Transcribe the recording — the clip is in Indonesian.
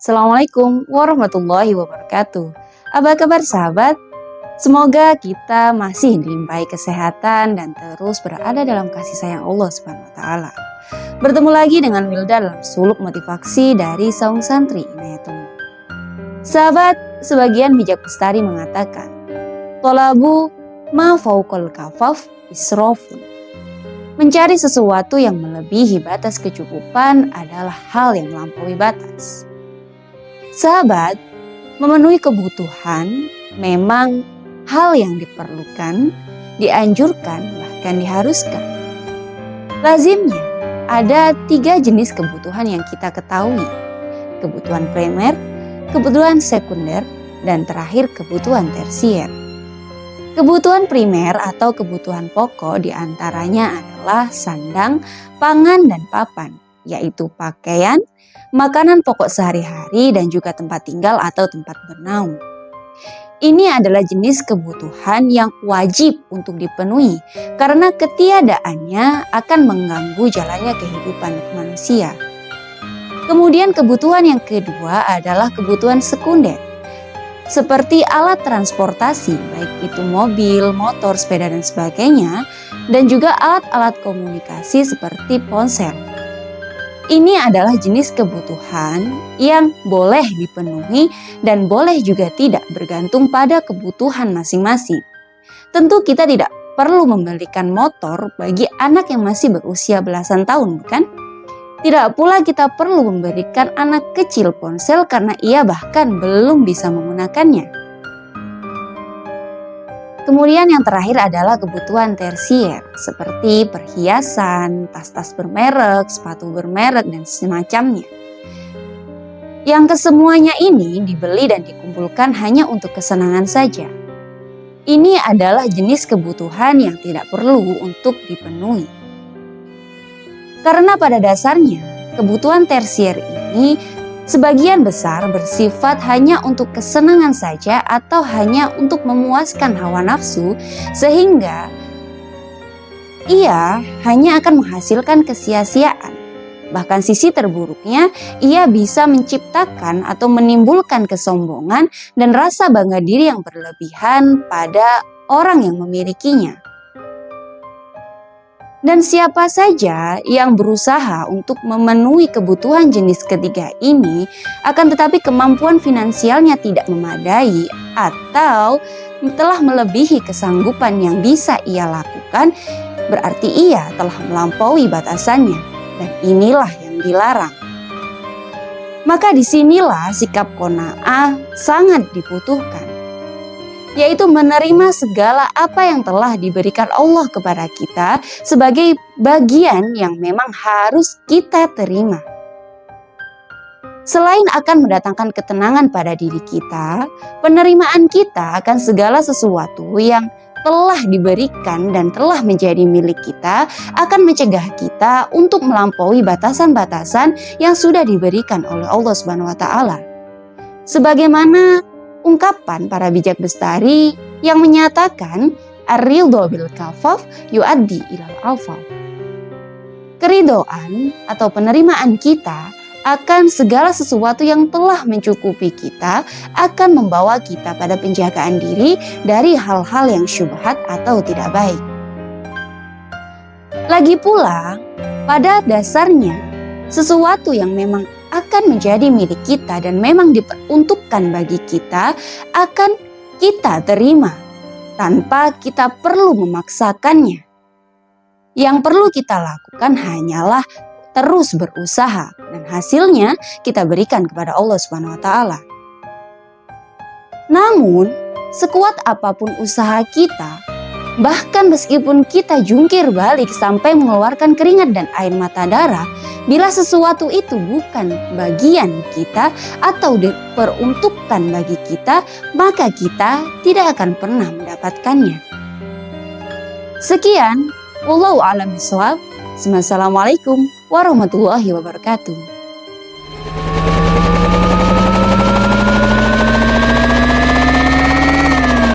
Assalamualaikum warahmatullahi wabarakatuh. Apa kabar sahabat? Semoga kita masih dilimpahi kesehatan dan terus berada dalam kasih sayang Allah Subhanahu wa taala. Bertemu lagi dengan Wilda dalam suluk motivasi dari Saung Santri Inayatullah. Sahabat, sebagian bijak bestari mengatakan, "Tolabu ma fauqal kafaf israfun." Mencari sesuatu yang melebihi batas kecukupan adalah hal yang melampaui batas. Sahabat, memenuhi kebutuhan memang hal yang diperlukan, dianjurkan, bahkan diharuskan. Lazimnya, ada 3 jenis kebutuhan yang kita ketahui. Kebutuhan primer, kebutuhan sekunder, dan terakhir kebutuhan tersier. Kebutuhan primer atau kebutuhan pokok diantaranya adalah sandang, pangan, dan papan, yaitu pakaian, makanan pokok sehari-hari, dan juga tempat tinggal atau tempat bernaung. Ini adalah jenis kebutuhan yang wajib untuk dipenuhi karena ketiadaannya akan mengganggu jalannya kehidupan manusia. Kemudian kebutuhan yang kedua adalah kebutuhan sekunder, seperti alat transportasi, baik itu mobil, motor, sepeda, dan sebagainya, dan juga alat-alat komunikasi seperti ponsel. Ini adalah jenis kebutuhan yang boleh dipenuhi dan boleh juga tidak, bergantung pada kebutuhan masing-masing. Tentu kita tidak perlu membelikan motor bagi anak yang masih berusia belasan tahun, bukan? Tidak pula kita perlu memberikan anak kecil ponsel karena ia bahkan belum bisa menggunakannya. Kemudian yang terakhir adalah kebutuhan tersier seperti perhiasan, tas-tas bermerek, sepatu bermerek, dan semacamnya. Yang kesemuanya ini dibeli dan dikumpulkan hanya untuk kesenangan saja. Ini adalah jenis kebutuhan yang tidak perlu untuk dipenuhi. Karena pada dasarnya kebutuhan tersier ini sebagian besar bersifat hanya untuk kesenangan saja atau hanya untuk memuaskan hawa nafsu, sehingga ia hanya akan menghasilkan kesia-siaan. Bahkan sisi terburuknya, ia bisa menciptakan atau menimbulkan kesombongan dan rasa bangga diri yang berlebihan pada orang yang memilikinya. Dan siapa saja yang berusaha untuk memenuhi kebutuhan jenis ketiga ini, akan tetapi kemampuan finansialnya tidak memadai atau telah melebihi kesanggupan yang bisa ia lakukan, berarti ia telah melampaui batasannya, dan inilah yang dilarang. Maka disinilah sikap qanaah sangat dibutuhkan, yaitu menerima segala apa yang telah diberikan Allah kepada kita sebagai bagian yang memang harus kita terima. Selain akan mendatangkan ketenangan pada diri kita, penerimaan kita akan segala sesuatu yang telah diberikan dan telah menjadi milik kita akan mencegah kita untuk melampaui batasan-batasan yang sudah diberikan oleh Allah Subhanahu wa taala. Sebagaimana ungkapan para bijak bestari yang menyatakan ar-ridho bil kafaf yuaddi ilal afaf. Keridhaan atau penerimaan kita akan segala sesuatu yang telah mencukupi kita akan membawa kita pada penjagaan diri dari hal-hal yang syubhat atau tidak baik. Lagi pula, pada dasarnya sesuatu yang memang akan menjadi milik kita dan memang diperuntukkan bagi kita akan kita terima tanpa kita perlu memaksakannya. Yang perlu kita lakukan hanyalah terus berusaha dan hasilnya kita berikan kepada Allah Subhanahu wa taala. Namun, sekuat apapun usaha kita, bahkan meskipun kita jungkir balik sampai mengeluarkan keringat dan air mata darah, bila sesuatu itu bukan bagian kita atau diperuntukkan bagi kita, maka kita tidak akan pernah mendapatkannya. Sekian, wallahu a'lam bishawab. Wassalamualaikum warahmatullahi wabarakatuh.